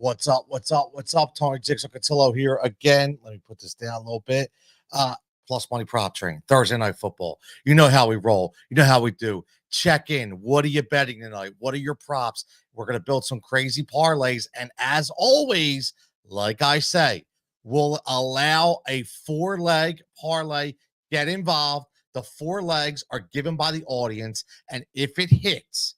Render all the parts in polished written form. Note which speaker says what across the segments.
Speaker 1: What's up? What's up? What's up? Tony Jigsaw Cutillo here again. Let me put this down a little bit. Plus money prop train, Thursday night football. You know how we roll. You know how we do. Check in. What are you betting tonight? What are your props? We're going to build some crazy parlays. And as always, like I say, we'll allow a 4-leg parlay. Get involved. The 4 legs are given by the audience. And if it hits,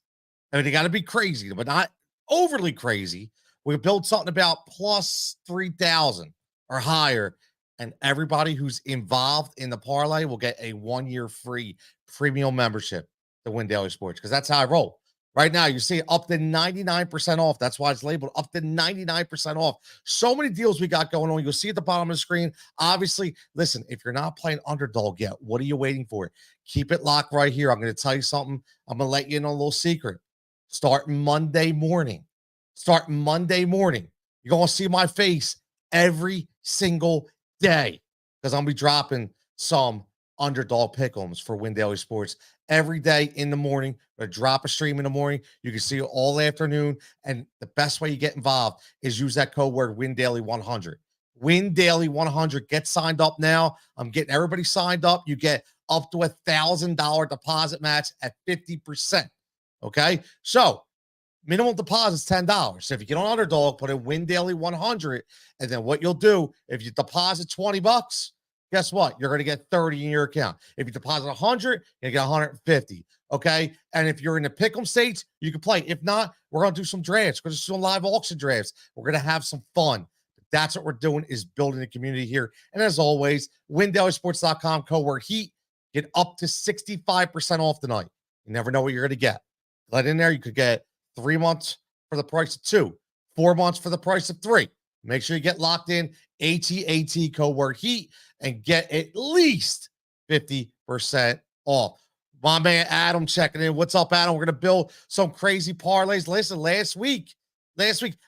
Speaker 1: I mean, they got to be crazy, but not overly crazy. We build something about plus 3,000 or higher, and everybody who's involved in the parlay will get a 1-year free premium membership to Win Daily Sports, because that's how I roll. Right now, you see up to 99% off. That's why it's labeled up to 99% off. So many deals we got going on. You'll see at the bottom of the screen. Obviously, listen, if you're not playing Underdog yet, what are you waiting for? Keep it locked right here. I'm going to tell you something. I'm going to let you in on a little secret. Starting Monday morning. You're going to see my face every single day, because I'm going to be dropping some Underdog pick'ems for Win Daily Sports every day in the morning. I'm going to drop a stream in the morning. You can see it all afternoon. And the best way you get involved is use that code word WinDaily100. WinDaily100. Get signed up now. I'm getting everybody signed up. You get up to $1,000 deposit match at 50%. Okay? So, minimum deposit is $10. So if you get on Underdog, put in Win Daily 100, and then what you'll do, if you deposit $20, guess what? You're going to get 30 in your account. If you deposit 100, you get 150. Okay, and if you're in the pick'em states, you can play. If not, we're going to do some drafts. We're going to do some live auction drafts. We're going to have some fun. That's what we're doing, is building a community here. And as always, WinDailySports.com, code word HEAT. Get up to 65% off tonight. You never know what you're going to get. Let in there, you could get 3 months for the price of 2, 4 months for the price of 3. Make sure you get locked in. ATAT, code word HEAT, and get at least 50% off. My man Adam checking in. What's up, Adam? We're going to build some crazy parlays. Listen, last week,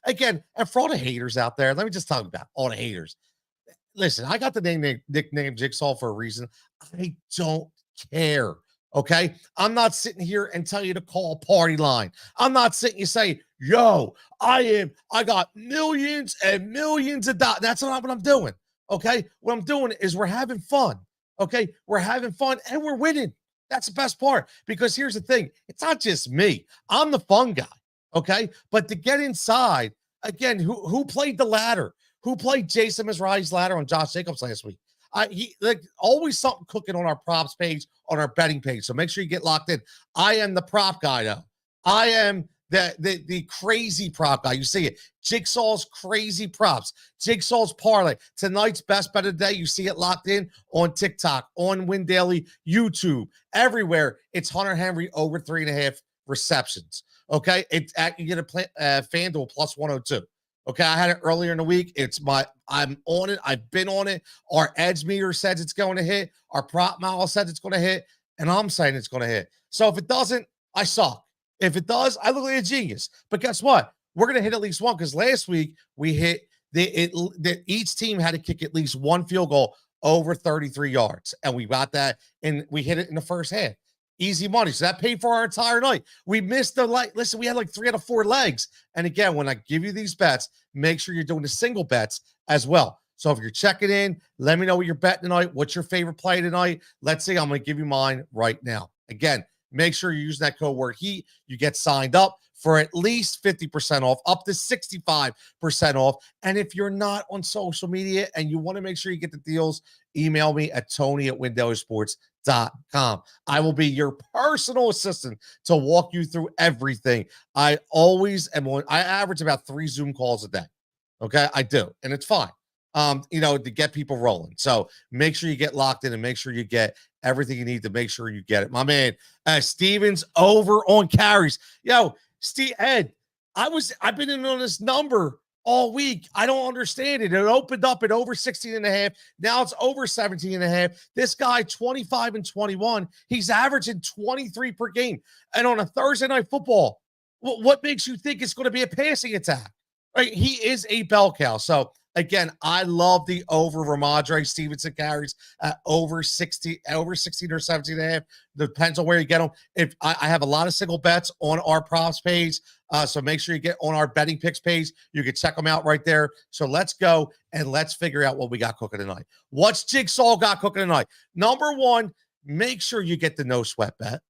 Speaker 1: again, and for all the haters out there, let me just talk about all the haters. Listen, I got the nickname Jigsaw for a reason. I don't care. Okay, I'm not sitting here and tell you to call party line. I'm not sitting you say, yo, I got millions and millions of dollars. That's not what I'm doing. Okay, what I'm doing is we're having fun. Okay, we're having fun and we're winning. That's the best part, because here's the thing. It's not just me. I'm the fun guy. Okay, but to get inside, again, who played the ladder? Who played Jason Mizrahi's ladder on Josh Jacobs last week? He like always something cooking on our props page, on our betting page. So make sure you get locked in. I am the prop guy, though. I am the crazy prop guy. You see it. Jigsaw's crazy props. Jigsaw's parlay. Tonight's best bet of the day. You see it locked in on TikTok, on Win Daily, YouTube, everywhere. It's Hunter Henry over 3.5 receptions. Okay, you get a FanDuel plus 102. Okay, I had it earlier in the week. I'm on it. I've been on it. Our edge meter says it's going to hit. Our prop model says it's going to hit. And I'm saying it's going to hit. So if it doesn't, I suck. If it does, I look like a genius. But guess what? We're going to hit at least one, because last week we hit each team had to kick at least one field goal over 33 yards. And we got that, and we hit it in the first half. Easy money. So that paid for our entire night. We missed the light. Listen, we had like 3 out of 4 legs. And again, when I give you these bets, make sure you're doing the single bets as well. So if you're checking in, let me know what you're betting tonight. What's your favorite play tonight? Let's see. I'm going to give you mine right now. Again, make sure you use that code word HEAT. You get signed up for at least 50% off, up to 65% off. And if you're not on social media and you want to make sure you get the deals, email me at tony@windailysports.com. I will be your personal assistant to walk you through everything. I always am I average about 3 Zoom calls a day. Okay, I do, and it's fine. To get people rolling. So make sure you get locked in and make sure you get everything you need to make sure you get it. My man, Steven's over on carries. Yo, Ed, I've been in on this number all week. I don't understand it. It opened up at over 16.5. Now it's over 17.5. This guy, 25 and 21. He's averaging 23 per game. And on a Thursday night football, what makes you think it's going to be a passing attack? Right? He is a bell cow. So Again, I love the over Ramondre Stevenson carries at over 60, over 16 or 17 and a half. Depends on where you get them. If I have a lot of single bets on our props page, so make sure you get on our betting picks page. You can check them out right there. So let's go and let's figure out what we got cooking tonight. What's Jigsaw got cooking tonight? Number one, make sure you get the no sweat bet.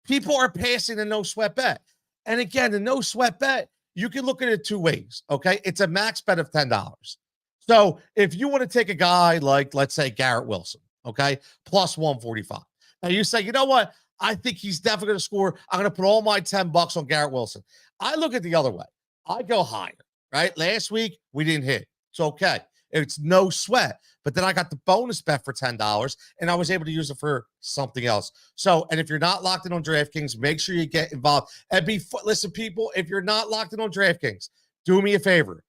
Speaker 1: People are passing the no sweat bet. And again, the no sweat bet, you can look at it two ways. Okay. It's a max bet of $10. So if you want to take a guy like, let's say, Garrett Wilson, okay, plus 145. Now you say, you know what? I think he's definitely going to score. I'm going to put all my $10 on Garrett Wilson. I look at the other way. I go higher, right? Last week, we didn't hit. It's okay. It's no sweat. But then I got the bonus bet for $10, and I was able to use it for something else. So, and if you're not locked in on DraftKings, make sure you get involved. And listen, people, if you're not locked in on DraftKings, do me a favor.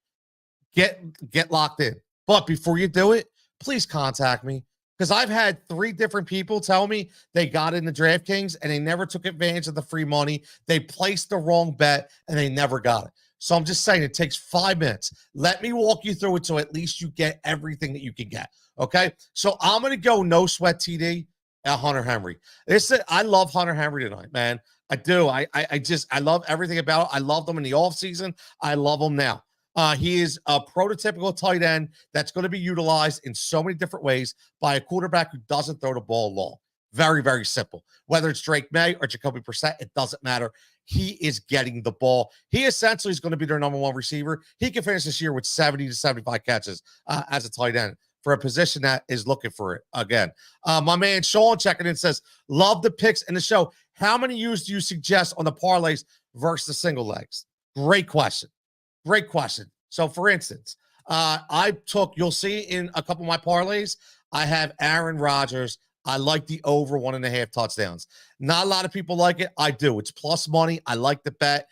Speaker 1: Get locked in. But before you do it, please contact me, because I've had 3 different people tell me they got into DraftKings and they never took advantage of the free money. They placed the wrong bet and they never got it. So I'm just saying, it takes 5 minutes. Let me walk you through it so at least you get everything that you can get. Okay. So I'm going to go no sweat TD at Hunter Henry. I love Hunter Henry tonight, man. I do. I love everything about it. I loved him in the offseason. I love him now. He is a prototypical tight end that's going to be utilized in so many different ways by a quarterback who doesn't throw the ball long. Very, very simple. Whether it's Drake May or Jacoby Brissett, it doesn't matter. He is getting the ball. He essentially is going to be their number one receiver. He can finish this year with 70 to 75 catches as a tight end for a position that is looking for it again. My man Sean checking in says, love the picks in the show. How many use do you suggest on the parlays versus the single legs? Great question. Great question. So, for instance, you'll see in a couple of my parlays, I have Aaron Rodgers. I like the over 1.5 touchdowns. Not a lot of people like it. I do. It's plus money. I like the bet.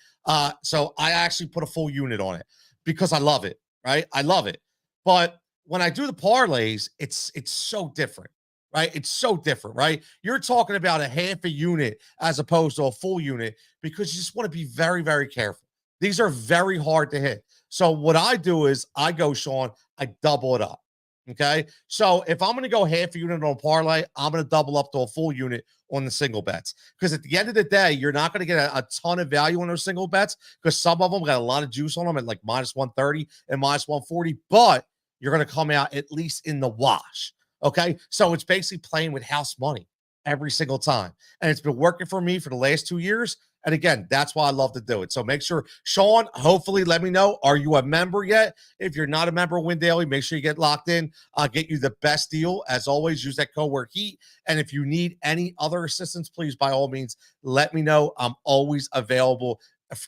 Speaker 1: So I actually put a full unit on it because I love it, right? I love it. But when I do the parlays, it's so different, right? It's so different, right? You're talking about a half a unit as opposed to a full unit because you just want to be very, very careful. These are very hard to hit. So what I do is I go, Sean, I double it up. Okay. So if I'm going to go half a unit on a parlay, I'm going to double up to a full unit on the single bets. Because at the end of the day, you're not going to get a ton of value on those single bets because some of them got a lot of juice on them at like minus 130 and minus 140, but you're going to come out at least in the wash. Okay. So it's basically playing with house money every single time. And it's been working for me for the last 2 years. And again, that's why I love to do it. So make sure, Sean, hopefully let me know. Are you a member yet? If you're not a member of Win Daily, make sure you get locked in. I'll get you the best deal. As always, use that code word HEAT. And if you need any other assistance, please, by all means, let me know. I'm always available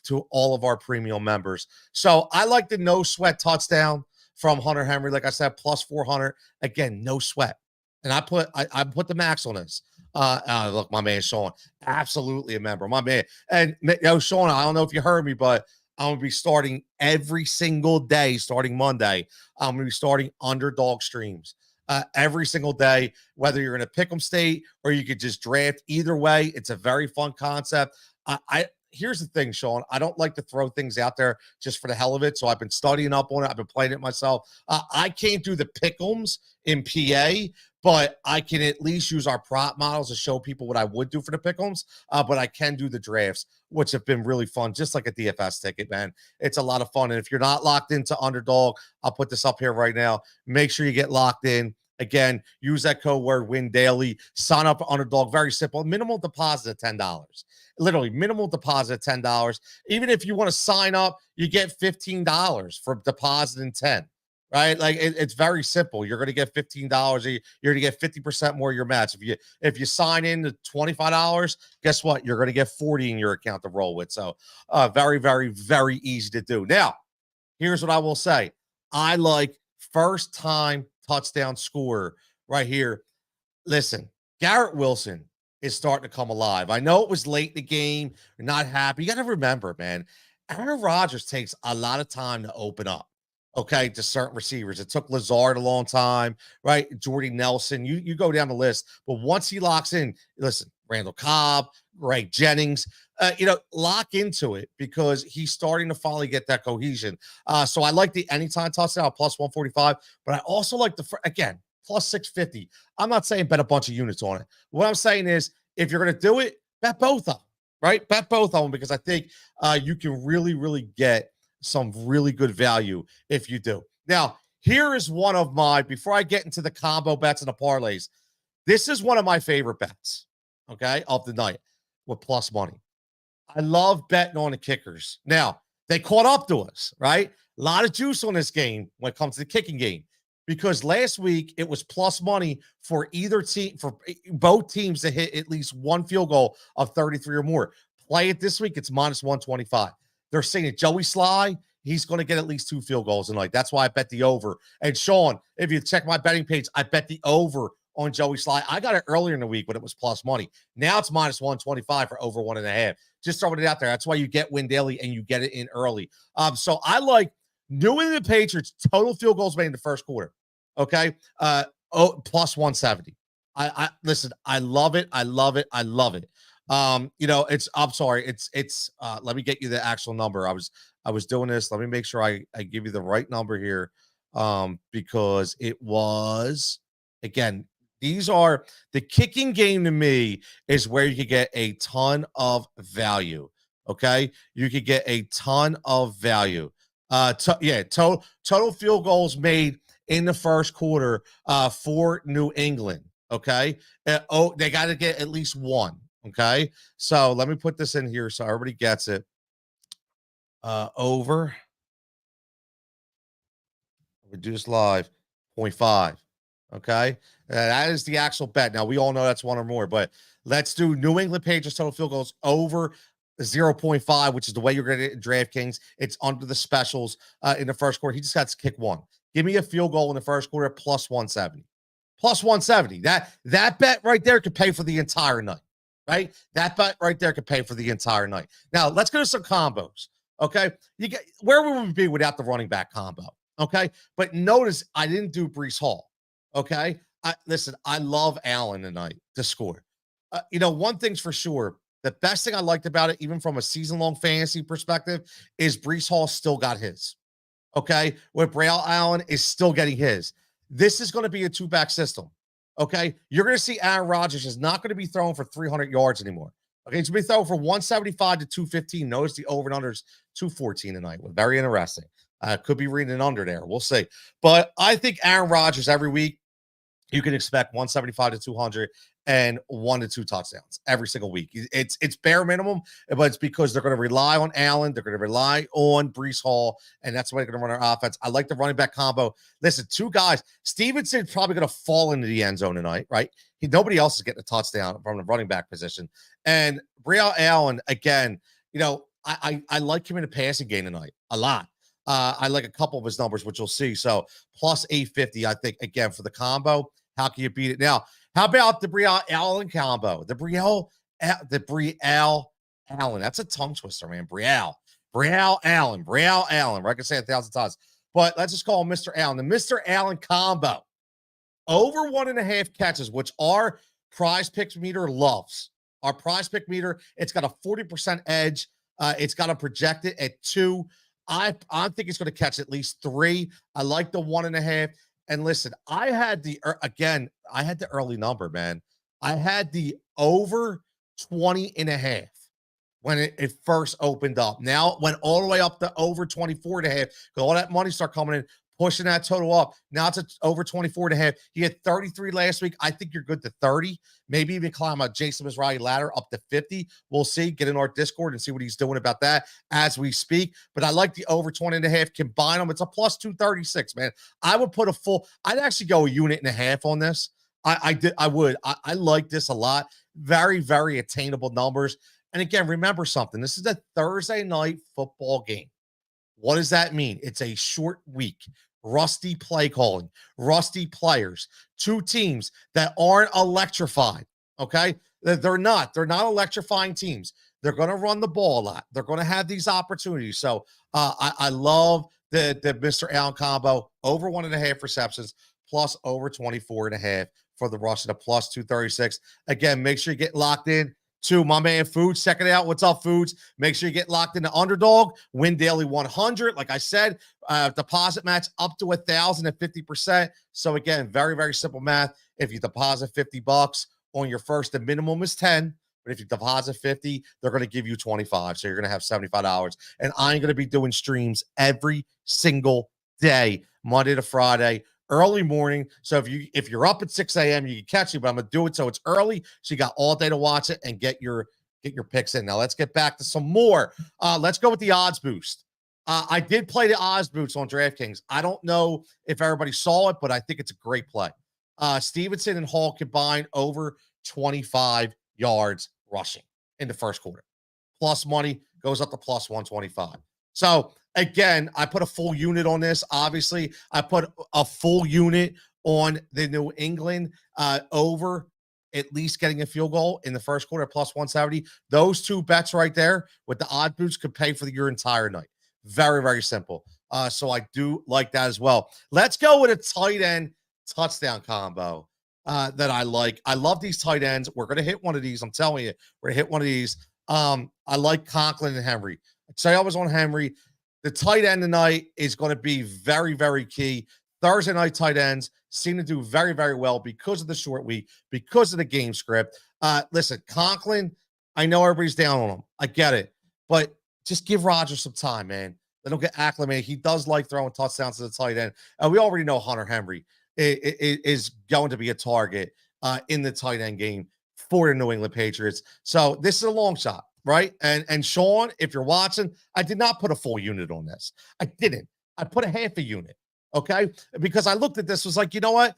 Speaker 1: to all of our premium members. So I like the no sweat touchdown from Hunter Henry. Like I said, plus 400. Again, no sweat. And I put the max on this. Look, my man Sean, absolutely a member, my man. And Sean, I don't know if you heard me, but I'm gonna be starting every single day, starting Monday. I'm gonna be starting underdog streams every single day, whether you're in a pick'em state or you could just draft. Either way, it's a very fun concept. Here's the thing, Sean. I don't like to throw things out there just for the hell of it. So I've been studying up on it. I've been playing it myself. I can't do the pick'ems in PA, but I can at least use our prop models to show people what I would do for the pick'ems. But I can do the drafts, which have been really fun, just like a DFS ticket, man. It's a lot of fun. And if you're not locked into Underdog, I'll put this up here right now. Make sure you get locked in. Again, use that code word WIN DAILY. Sign up for Underdog. Very simple. Minimal deposit of $10. Literally, minimal deposit of $10. Even if you want to sign up, you get $15 for depositing 10. Right? Like it's very simple. You're going to get $15. You're going to get 50% more of your match. If you sign in to $25, guess what? You're going to get 40 in your account to roll with. So very, very, very easy to do. Now, here's what I will say. I like first time touchdown scorer right here. Listen, Garrett Wilson is starting to come alive. I know it was late in the game. You're not happy. You got to remember, man, Aaron Rodgers takes a lot of time to open up. okay, to certain receivers. It took Lazard a long time, right? Jordy Nelson, you go down the list. But once he locks in, listen, Randall Cobb, Greg Jennings, lock into it because he's starting to finally get that cohesion. So I like the anytime touchdown at plus 145, but I also like again, plus 650. I'm not saying bet a bunch of units on it. What I'm saying is if you're going to do it, bet both of them, right? Bet both of them because I think you can really, really get some really good value if you do. Now, here is one of my, before I get into the combo bets and the parlays, this is one of my favorite bets, okay, of the night with plus money. I love betting on the kickers. Now, they caught up to us, right? A lot of juice on this game when it comes to the kicking game because last week it was plus money for either team, for both teams to hit at least one field goal of 33 or more. Play it this week, it's minus 125. They're saying that Joey Sly, he's going to get at least 2 field goals tonight. That's why I bet the over. And Sean, if you check my betting page, I bet the over on Joey Sly. I got it earlier in the week when it was plus money. Now it's minus 125 for over 1.5. Just throwing it out there. That's why you get win daily and you get it in early. So I like New England Patriots total field goals made in the first quarter. Okay. Plus 170. I listen, I love it. I love it. I love it. I'm sorry. It's let me get you the actual number. I was doing this. Let me make sure I give you the right number here. Because it was, again, these are the kicking game to me is where you could get a ton of value. Okay. You could get a ton of value. Total field goals made in the first quarter for New England. Okay. They got to get at least one. Okay. So let me put this in here so everybody gets it. Over. Reduce live 0.5. Okay. That is the actual bet. Now, we all know that's one or more, but let's do New England Patriots total field goals over 0.5, which is the way you're going to get in DraftKings. It's under the specials in the first quarter. He just got to kick one. Give me a field goal in the first quarter plus 170. Plus 170. That bet right there could pay for the entire night, right? That bet right there could pay for the entire night. Now, let's go to some combos. Okay. Where would we be without the running back combo? Okay. But notice I didn't do Breece Hall. Okay. Listen, I love Allen tonight to score. One thing's for sure. The best thing I liked about it, even from a season-long fantasy perspective, is Breece Hall still got his. Okay. Where Braille Allen is still getting his. This is going to be a 2-back system. Okay. You're going to see Aaron Rodgers is not going to be throwing for 300 yards anymore. Okay. He's going to be throwing for 175 to 215. Notice the over and under is 214 tonight. Very interesting. Could be reading an under there. We'll see. But I think Aaron Rodgers every week, you can expect 175 to 200 and 1 to 2 touchdowns every single week. It's bare minimum, but it's because they're going to rely on Allen. They're going to rely on Breece Hall, and that's why they're going to run our offense. I like the running back combo. Listen, 2 guys. Stevenson's probably going to fall into the end zone tonight, right? Nobody else is getting a touchdown from the running back position. And Braille Allen, again, I like him in the passing game tonight a lot. I like a couple of his numbers, which you'll see. So plus 850, I think, again, for the combo. How can you beat it? Now, how about the Brielle Allen combo? The Brielle Allen. That's a tongue twister, man. Brielle Allen. I can say it 1,000 times. But let's just call him Mr. Allen. The Mr. Allen combo. Over 1.5 catches, which our prize pick meter loves. Our prize pick meter, it's got a 40% edge. It's got to project it at 2. I think it's going to catch at least 3. I like the 1.5. And listen, I had the early number, man. I had the over 20.5 when it first opened up. Now it went all the way up to over 24.5 because all that money started coming in, pushing that total up. Now it's over 24.5. He had 33 last week. I think you're good to 30. Maybe even climb a Jason Mizrahi ladder up to 50. We'll see. Get in our Discord and see what he's doing about that as we speak. But I like the over 20.5. Combine them. It's a plus 236, man. I would put I'd actually go a unit and a half on this. I would. I like this a lot. Very, very attainable numbers. And again, remember something. This is a Thursday night football game. What does that mean? It's a short week. Rusty play calling, rusty players, 2 teams that aren't electrified. Okay. They're not electrifying teams. They're going to run the ball a lot. They're going to have these opportunities. So I love the Mr. Allen combo, over 1.5 receptions, plus over 24.5 for the rushing, a plus 236. Again, make sure you get locked in to my man Foods. Check it out. What's up, Foods? Make sure you get locked into Underdog. Win daily 100. Like I said, deposit match up to 1,000 at 50%. So again, very, very simple math. If you deposit $50 on your first, the minimum is 10. But if you deposit 50, they're going to give you 25. So you're going to have $75. And I'm going to be doing streams every single day, Monday to Friday, early morning. So if you're up at 6 a.m., you can catch me, but I'm going to do it so it's early. So you got all day to watch it and get your picks in. Now let's get back to some more. Let's go with the odds boost. I did play the odds boost on DraftKings. I don't know if everybody saw it, but I think it's a great play. Stevenson and Hall combined over 25 yards rushing in the first quarter. Plus money goes up to plus 125. So again, I put a full unit on this. Obviously, I put a full unit on the New England over at least getting a field goal in the first quarter, plus 170. Those two bets right there with the odd boost could pay for your entire night. Very, very simple. So I do like that as well. Let's go with a tight end touchdown combo that I like. I love these tight ends. We're going to hit one of these. I'm telling you, we're going to hit one of these. I like Conklin and Henry. I'd say I was on Henry. The tight end tonight is going to be very, very key. Thursday night tight ends seem to do very, very well because of the short week, because of the game script. Listen, Conklin, I know everybody's down on him. I get it. But just give Rodgers some time, man. Let him get acclimated. He does like throwing touchdowns to the tight end. We already know Hunter Henry is going to be a target in the tight end game for the New England Patriots. So this is a long shot, right? And Sean, if you're watching, I did not put a full unit on this. I didn't. I put a half a unit, okay? Because I looked at this, was like, you know what?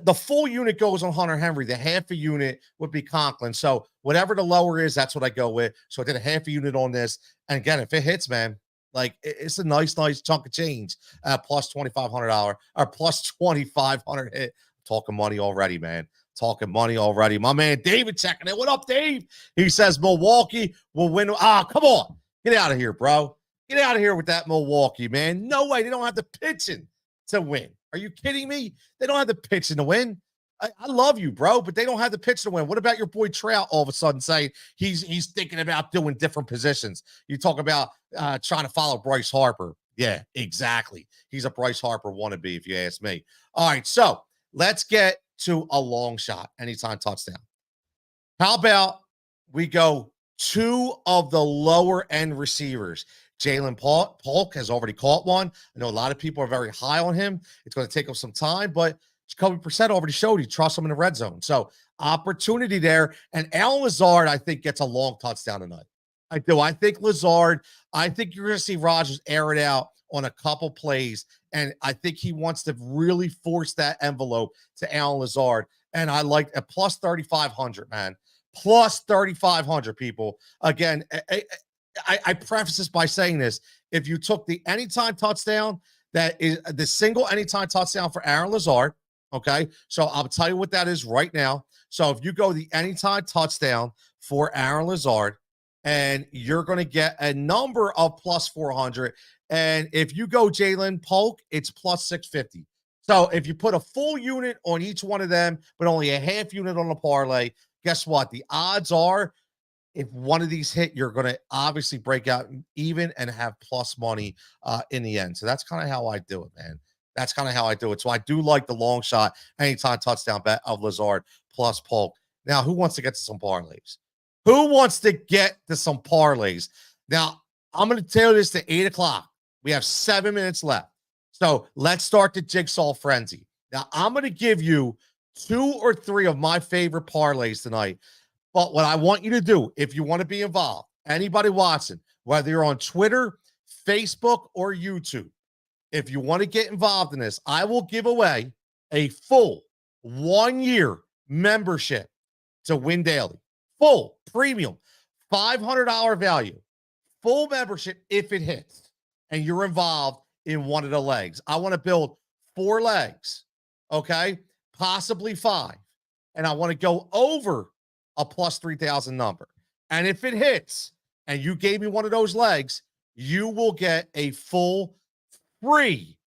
Speaker 1: The full unit goes on Hunter Henry. The half a unit would be Conklin. So whatever the lower is, that's what I go with. So I did a half a unit on this. And again, if it hits, man, like it's a nice chunk of change. Plus $2,500 or plus 2,500 hit. Talking money already, man. Talking money already. My man David checking it. What up, Dave? He says Milwaukee will win. Come on. Get out of here, bro. Get out of here with that Milwaukee, man. No way. They don't have the pitching to win. Are you kidding me? They don't have the pitching to win. I love you, bro, but they don't have the pitch to win. What about your boy Trout all of a sudden saying he's thinking about doing different positions? You talk about trying to follow Bryce Harper. Yeah, exactly. He's a Bryce Harper wannabe, if you ask me. All right, so let's get to a long shot, anytime touchdown. How about we go two of the lower end receivers? Jalen Polk has already caught one. I know a lot of people are very high on him. It's going to take him some time, but Jacoby Brissett already showed he trusts him in the red zone. So opportunity there. And Allen Lazard, I think, gets a long touchdown tonight. I do. I think Lazard, I think you're going to see Rodgers air it out on a couple plays. And I think he wants to really force that envelope to Allen Lazard. And I like a plus 3,500, man. Plus 3,500, people. Again, I preface this by saying this. If you took the anytime touchdown, that is the single anytime touchdown for Aaron Lazard, okay? So I'll tell you what that is right now. So if you go the anytime touchdown for Aaron Lazard, and you're going to get a number of plus 400. And if you go Jalen Polk, it's plus 650. So if you put a full unit on each one of them, but only a half unit on the parlay, guess what? The odds are, if one of these hit, you're going to obviously break out even and have plus money in the end. So that's kind of how I do it, man. That's kind of how I do it. So I do like the long shot anytime touchdown bet of Lazard plus Polk. Now, who wants to get to some parlays? Who wants to get to some parlays? Now, I'm going to tell you this at 8 o'clock. We have 7 minutes left. So let's start the Jigsaw frenzy. Now, I'm going to give you 2 or 3 of my favorite parlays tonight. But what I want you to do, if you want to be involved, anybody watching, whether you're on Twitter, Facebook, or YouTube, if you want to get involved in this, I will give away a full 1-year membership to Win Daily. Full premium, $500 value, full membership if it hits, and you're involved in one of the legs. I want to build 4 legs, okay? Possibly 5. And I want to go over a plus 3,000 number. And if it hits and you gave me one of those legs, you will get a full free,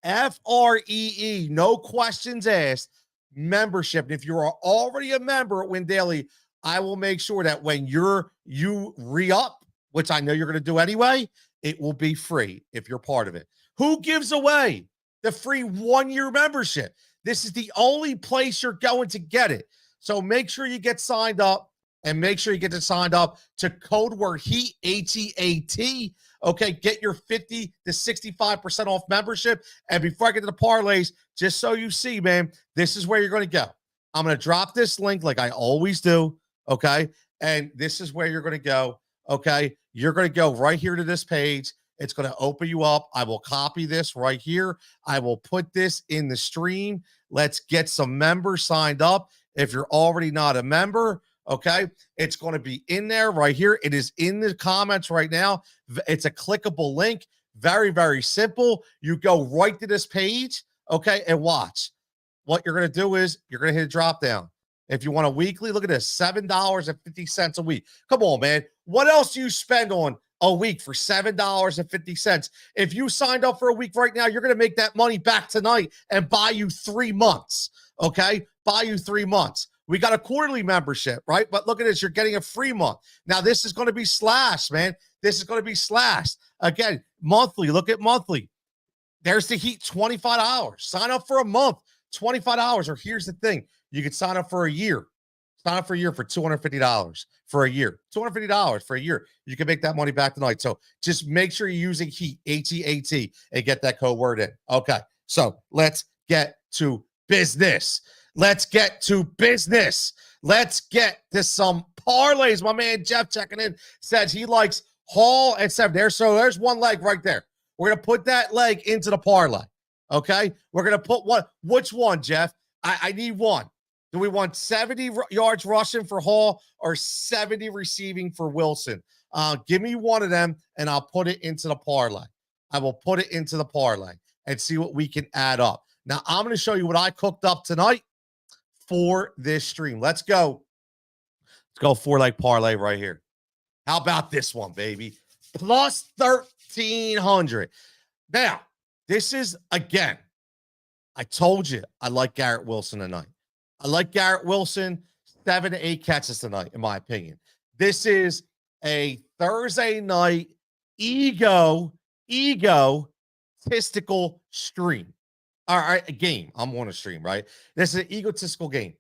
Speaker 1: FREE, no questions asked, membership. And if you are already a member at Win Daily, I will make sure that when you re-up, which I know you're going to do anyway, it will be free if you're part of it. Who gives away the free 1-year membership? This is the only place you're going to get it. So make sure you get signed up, and make sure you get signed up to code word HEAT, HEAT. Okay, get your 50 to 65% off membership. And before I get to the parlays, just so you see, man, this is where you're going to go. I'm going to drop this link like I always do. Okay, and this is where you're going to go. Okay, you're going to go right here to this page. It's going to open you up. I will copy this right here. I will put this in the stream. Let's get some members signed up. If you're already not a member, okay, it's going to be in there right here. It is in the comments right now. It's a clickable link. Very, very simple. You go right to this page, okay, and watch. What you're going to do is you're going to hit a drop down. If you want a weekly, look at this, $7.50 a week. Come on, man. What else do you spend on a week for $7.50? If you signed up for a week right now, you're going to make that money back tonight and buy you 3 months, okay? Buy you 3 months. We got a quarterly membership, right? But look at this. You're getting a free month. Now, this is going to be slashed, man. This is going to be slashed. Again, monthly. Look at monthly. There's the heat, $25. Sign up for a month, $25. Or here's the thing. You can sign up for a year. Sign up for a year for $250 for a year. $250 for a year. You can make that money back tonight. So just make sure you're using HEAT, HEAT, and get that code word in. Okay, so let's get to business. Let's get to business. Let's get to some parlays. My man Jeff checking in says he likes Hall and 7 there. So there's one leg right there. We're going to put that leg into the parlay. Okay? We're going to put one. Which one, Jeff? I need one. Do we want 70 yards rushing for Hall or 70 receiving for Wilson? Give me one of them, and I'll put it into the parlay. I will put it into the parlay and see what we can add up. Now, I'm going to show you what I cooked up tonight for this stream. Let's go. Let's go 4-leg parlay right here. How about this one, baby? Plus 1,300. Now, this is, again, I told you I like Garrett Wilson tonight. I like Garrett Wilson, 7 to 8 catches tonight, in my opinion. This is a Thursday night egotistical stream. All right, a game. I'm on a stream, right? This is an egotistical game.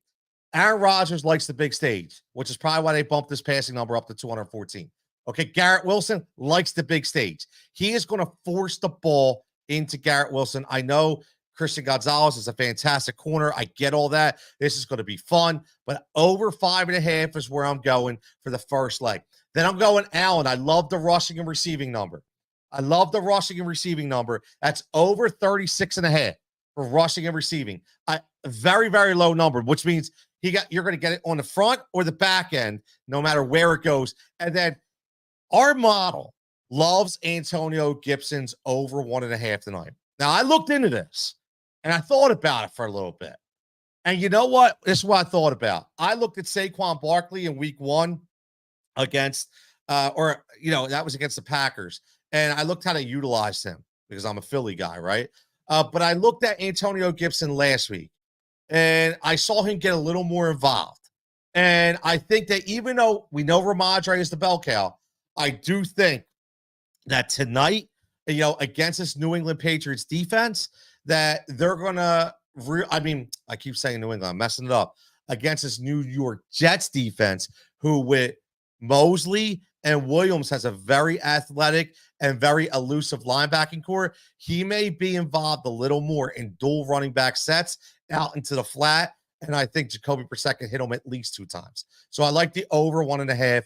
Speaker 1: Aaron Rodgers likes the big stage, which is probably why they bumped this passing number up to 214. Okay, Garrett Wilson likes the big stage. He is going to force the ball into Garrett Wilson. I know Christian Gonzalez is a fantastic corner. I get all that. This is going to be fun, but over 5.5 is where I'm going for the first leg. Then I'm going Allen. I love the rushing and receiving number. That's over 36.5 for rushing and receiving. A very, very low number, which means you're going to get it on the front or the back end, no matter where it goes. And then our model loves Antonio Gibson's over 1.5 tonight. Now, I looked into this, and I thought about it for a little bit. And you know what? This is what I thought about. I looked at Saquon Barkley in week 1 against, that was against the Packers. And I looked how they utilized him because I'm a Philly guy, right? But I looked at Antonio Gibson last week, and I saw him get a little more involved. And I think that even though we know Ramondre is the bell cow, I do think that tonight, against this New England Patriots defense, that they're going to, I keep saying New England, I'm messing it up, against this New York Jets defense, who with Mosley and Williams has a very athletic and very elusive linebacking core. He may be involved a little more in dual running back sets out into the flat. And I think Jacoby Brissett can hit him at least 2 times. So I like the over 1.5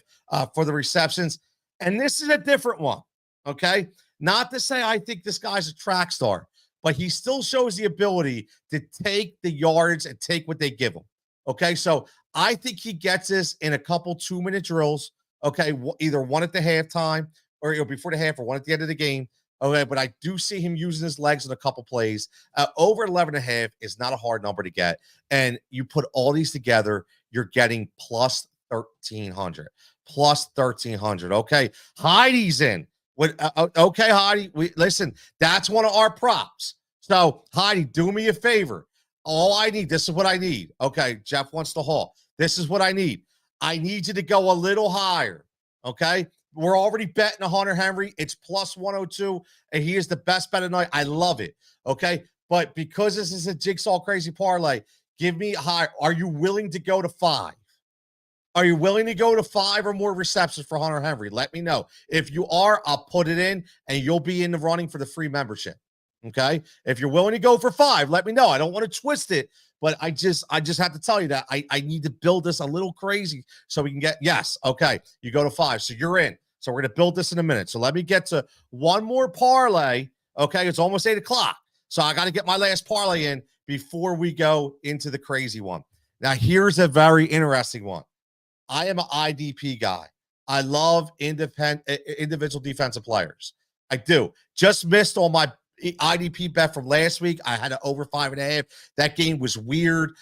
Speaker 1: for the receptions. And this is a different one. Okay. Not to say I think this guy's a track star, but he still shows the ability to take the yards and take what they give him. Okay. So I think he gets this in a couple 2-minute drills. Okay. Either one at the halftime or before the half or one at the end of the game. Okay. But I do see him using his legs in a couple plays. Over 11.5 is not a hard number to get. And you put all these together, you're getting plus 1,300. Plus 1,300. Okay. Heidi's in. What? Okay, Heidi. Listen. That's one of our props. So, Heidi, do me a favor. All I need. This is what I need. Okay, Jeff wants to haul. This is what I need. I need you to go a little higher. Okay, we're already betting Hunter Henry. It's plus 102, and he is the best bet of the night. I love it. Okay, but because this is a Jigsaw crazy parlay, give me high. Are you willing to go to 5? Are you willing to go to 5 or more receptions for Hunter Henry? Let me know. If you are, I'll put it in and you'll be in the running for the free membership. Okay. If you're willing to go for 5, let me know. I don't want to twist it, but I just have to tell you that I need to build this a little crazy so we can get, yes. Okay. You go to 5. So you're in. So we're going to build this in a minute. So let me get to one more parlay. Okay. It's almost 8 o'clock. So I got to get my last parlay in before we go into the crazy one. Now, here's a very interesting one. I am an IDP guy. I love individual defensive players. I do. Just missed on my IDP bet from last week. I had it over 5.5. That game was weird.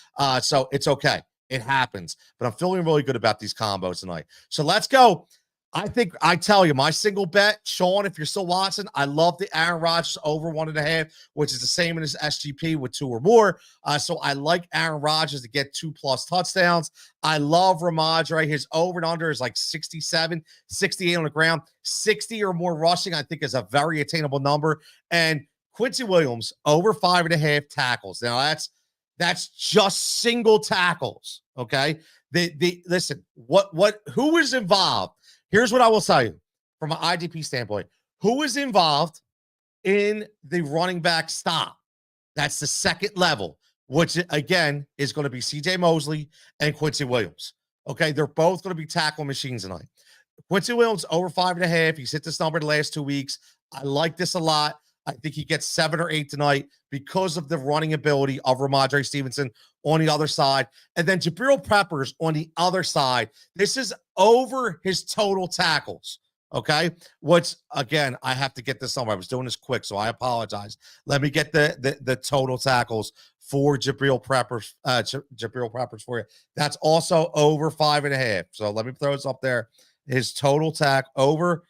Speaker 1: So it's okay. It happens. But I'm feeling really good about these combos tonight. So let's go. I tell you, my single bet, Sean, if you're still watching, I love the Aaron Rodgers over 1.5, which is the same as SGP with 2 or more. So I like Aaron Rodgers to get 2+ touchdowns. I love Ramondre. His over and under is like 67, 68 on the ground. 60 or more rushing, I think, is a very attainable number. And Quincy Williams over 5.5 tackles. Now that's just single tackles. Okay. Listen, who is involved? Here's what I will tell you from an IDP standpoint. Who is involved in the running back stop? That's the second level, which, again, is going to be C.J. Mosley and Quincy Williams. Okay, they're both going to be tackle machines tonight. Quincy Williams over 5.5. He's hit this number the last 2 weeks. I like this a lot. I think he gets 7 or 8 tonight because of the running ability of Ramondre Stevenson on the other side. And then Jabril Peppers on the other side. This is over his total tackles. Okay. Which, again, I have to get this somewhere. I was doing this quick, so I apologize. Let me get the total tackles for Jabril Peppers for you. That's also over 5.5. So let me throw this up there. His total tack over.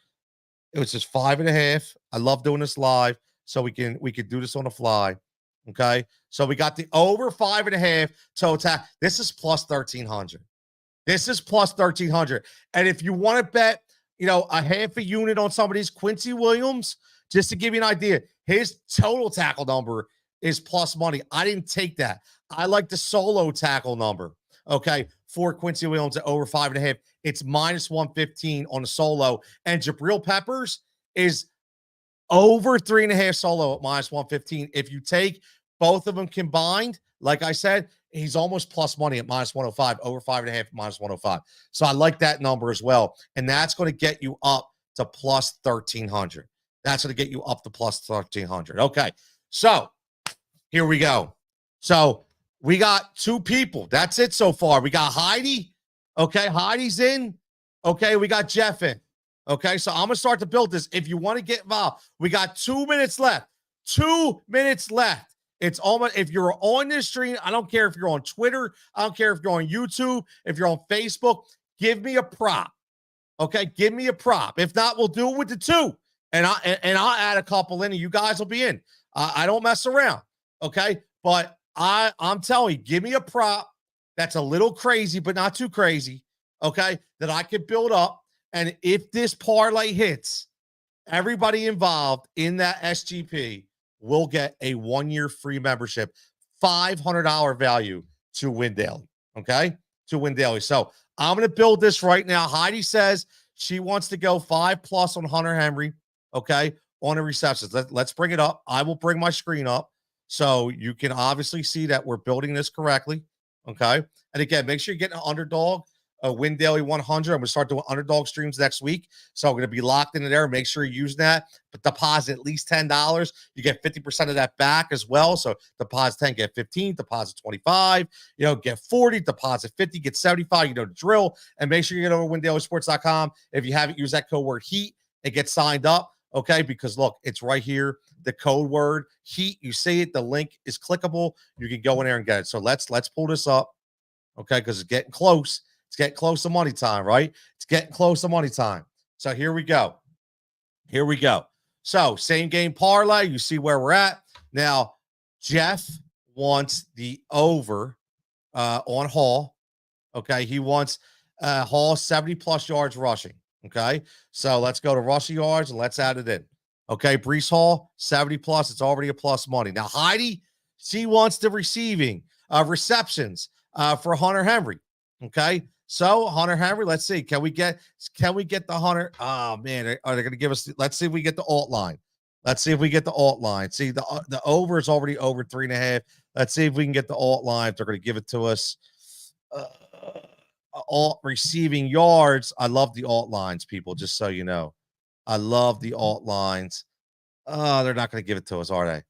Speaker 1: It was just 5.5. I love doing this live, so we can do this on the fly. Okay, so we got the over 5.5 total. This is plus 1,300. This is plus 1,300. And if you want to bet, a half a unit on somebody's Quincy Williams, just to give you an idea, his total tackle number is plus money. I didn't take that. I like the solo tackle number. Okay, for Quincy Williams at over 5.5. It's minus 115 on the solo. And Jabril Peppers is over 3.5 solo at minus 115. If you take both of them combined, like I said, he's almost plus money at minus 105, over 5.5, minus 105. So I like that number as well. And that's going to get you up to plus 1,300. That's going to get you up to plus 1,300. Okay, so here we go. So we got 2 people. That's it so far. We got Heidi. Okay, Heidi's in. Okay, we got Jeff in. Okay, so I'm going to start to build this. If you want to get involved, we got 2 minutes left. 2 minutes left. It's almost, if you're on this stream, I don't care if you're on Twitter. I don't care if you're on YouTube, if you're on Facebook, give me a prop. Okay, give me a prop. If not, we'll do it with the 2. And I'll add a couple in and you guys will be in. I don't mess around. Okay, but I'm telling you, give me a prop that's a little crazy, but not too crazy. Okay, that I could build up. And if this parlay hits, everybody involved in that SGP will get a 1-year free membership, $500 value to Win Daily. Okay, to Win Daily. So I'm going to build this right now. Heidi says she wants to go 5+ on Hunter Henry. Okay, on the receptions. Let's bring it up. I will bring my screen up so you can obviously see that we're building this correctly. Okay, and again, make sure you get an underdog. Win Daily 100. I'm going to start doing underdog streams next week. So I'm going to be locked into there. Make sure you use that. But deposit at least $10. You get 50% of that back as well. So deposit 10, get 15, deposit 25, get 40, deposit 50, get 75, the drill. And make sure you get over windailysports.com. If you haven't used that code word HEAT and get signed up. Okay, because look, it's right here. The code word HEAT. You see it. The link is clickable. You can go in there and get it. So let's pull this up. Okay, because it's getting close. It's getting close to money time, right? It's getting close to money time. So here we go. Here we go. So same game parlay. You see where we're at. Now, Jeff wants the over on Hall. Okay. He wants Hall 70+ yards rushing. Okay. So let's go to rushing yards and let's add it in. Okay. Brees Hall, 70+. It's already a plus money. Now, Heidi, she wants the receiving receptions for Hunter Henry. Okay. So Hunter Henry, let's see. Can we get the Hunter? Oh man, are they going to give us? Let's see if we get the alt line. Let's see if we get the alt line. See, the over is already over 3.5. Let's see if we can get the alt line. If they're going to give it to us. Alt receiving yards. I love the alt lines, people, just so you know. I love the alt lines. Oh, they're not going to give it to us, are they?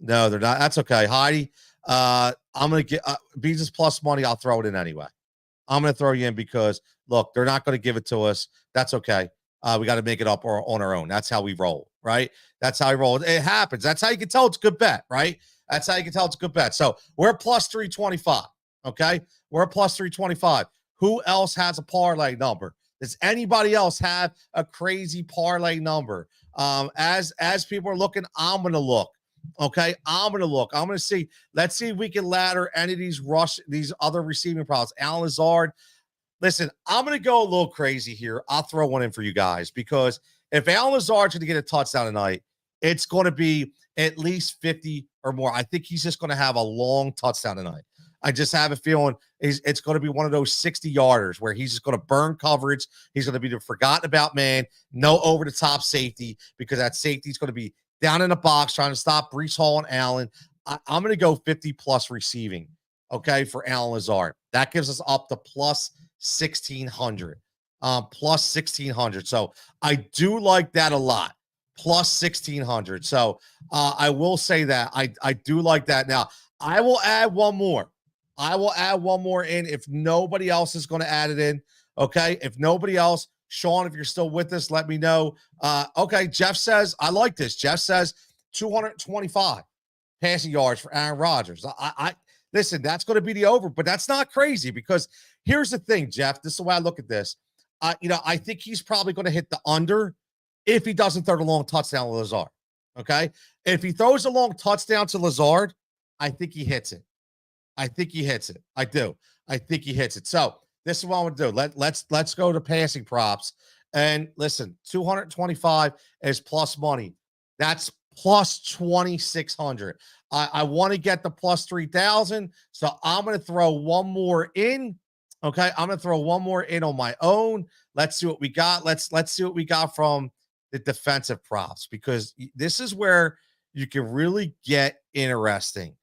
Speaker 1: No, they're not. That's okay. Heidi, I'm going to get Bees' plus money. I'll throw it in anyway. I'm going to throw you in because, look, they're not going to give it to us. That's okay. We got to make it up on our own. That's how we roll, right? That's how we roll. It happens. That's how you can tell it's a good bet, right? That's how you can tell it's a good bet. So we're plus 325, okay? We're plus 325. Who else has a parlay number? Does anybody else have a crazy parlay number? As people are looking, I'm going to look. Okay, I'm going to look. I'm going to see. Let's see if we can ladder any of these other receiving props. Alan Lazard. Listen, I'm going to go a little crazy here. I'll throw one in for you guys because if Alan Lazard's going to get a touchdown tonight, it's going to be at least 50 or more. I think he's just going to have a long touchdown tonight. I just have a feeling it's going to be one of those 60-yarders where he's just going to burn coverage. He's going to be the forgotten about man, no over-the-top safety because that safety is going to be down in the box trying to stop Brees Hall and Allen. I'm going to go 50+ receiving, okay, for Alan Lazard. That gives us up to plus 1,600. Plus 1,600. So I do like that a lot. Plus 1,600. So I will say that. I do like that. Now, I will add one more. I will add one more in if nobody else is going to add it in. Okay. If nobody else, Sean, if you're still with us, let me know. Okay. Jeff says, I like this. Jeff says 225 passing yards for Aaron Rodgers. I listen, that's going to be the over, but that's not crazy because here's the thing, Jeff. This is the way I look at this. I think he's probably going to hit the under if he doesn't throw the long touchdown to Lazard. Okay. If he throws a long touchdown to Lazard, I think he hits it. I think he hits it. I do. I think he hits it. So this is what I'm going to do. Let's go to passing props. And listen, 225 is plus money. That's plus 2,600. I want to get the plus 3,000. So I'm going to throw one more in. Okay. I'm going to throw one more in on my own. Let's see what we got. Let's see what we got from the defensive props because this is where you can really get interesting.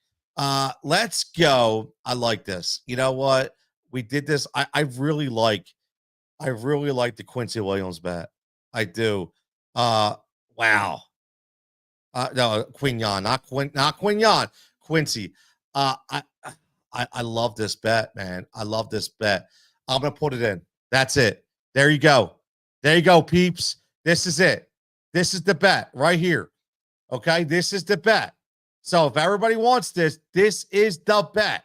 Speaker 1: Let's go. I like this. You know what? We did this. I really like the Quincy Williams bet. I do. Wow. No, Quignon, not Quignon, Quincy. I love this bet, man. I love this bet. I'm gonna put it in. That's it. There you go. There you go, peeps. This is it. This is the bet right here. Okay, this is the bet. So if everybody wants this, this is the bet.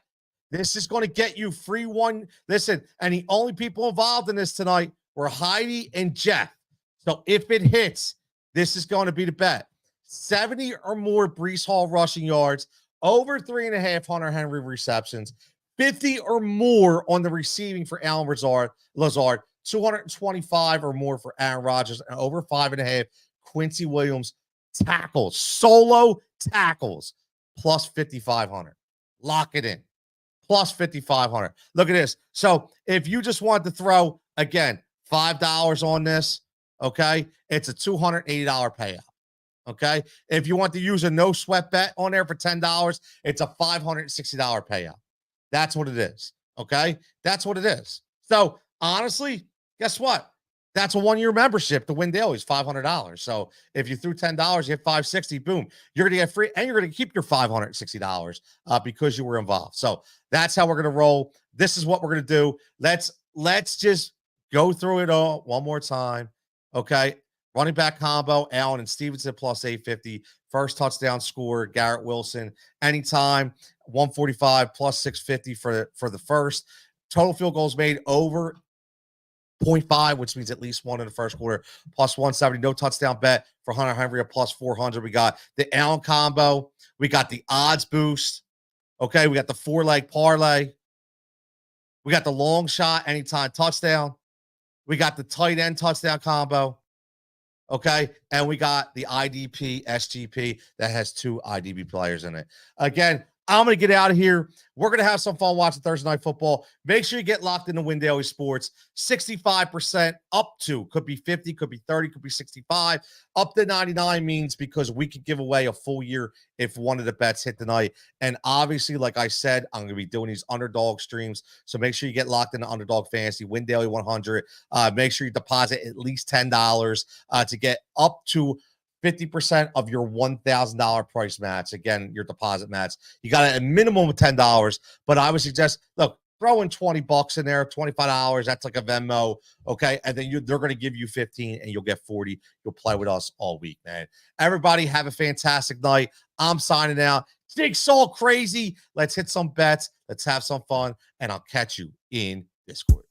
Speaker 1: This is going to get you free one. Listen, and the only people involved in this tonight were Heidi and Jeff. So if it hits, this is going to be the bet. 70 or more Brees Hall rushing yards, over 3.5 Hunter Henry receptions, 50 or more on the receiving for Alan Lazard, 225 or more for Aaron Rodgers, and over 5.5 Quincy Williams tackles, solo tackles, plus 5,500. Lock it in. Plus 5,500. Look at this. So if you just want to throw, again, $5 on this, okay, it's a $280 payout. Okay. If you want to use a no sweat bet on there for $10, it's a $560 payout. That's what it is. Okay. That's what it is. So honestly, guess what? That's a 1-year membership to win daily is $500. So if you threw $10, you hit $560, boom, you're going to get free and you're going to keep your $560 because you were involved. So that's how we're going to roll. This is what we're going to do. Let's just go through it all one more time. Okay. Running back combo, Allen and Stevenson plus 850. First touchdown score, Garrett Wilson. Anytime, 145 plus 650 for the first. Total field goals made over 0.5, which means at least one in the first quarter, plus 170. No touchdown bet for Hunter Henry, a plus 400. We got the Allen combo. We got the odds boost. Okay, we got the 4-leg parlay. We got the long shot anytime touchdown. We got the tight end touchdown combo. Okay, and we got the IDP SGP that has 2 IDP players in it. Again, I'm going to get out of here. We're going to have some fun watching Thursday Night Football. Make sure you get locked into Win Daily Sports. 65% up to, could be 50, could be 30, could be 65. Up to 99 means because we could give away a full year if one of the bets hit tonight. And obviously, like I said, I'm going to be doing these underdog streams. So make sure you get locked into Underdog Fantasy, Win Daily 100. Make sure you deposit at least $10 to get up to 50% of your $1,000 price match. Again, your deposit match. You got a minimum of $10, but I would suggest, look, throw in $20 in there, $25. That's like a Venmo. Okay. And then they're going to give you 15 and you'll get 40. You'll play with us all week, man. Everybody have a fantastic night. I'm signing out. Jigsaw crazy. Let's hit some bets. Let's have some fun. And I'll catch you in Discord.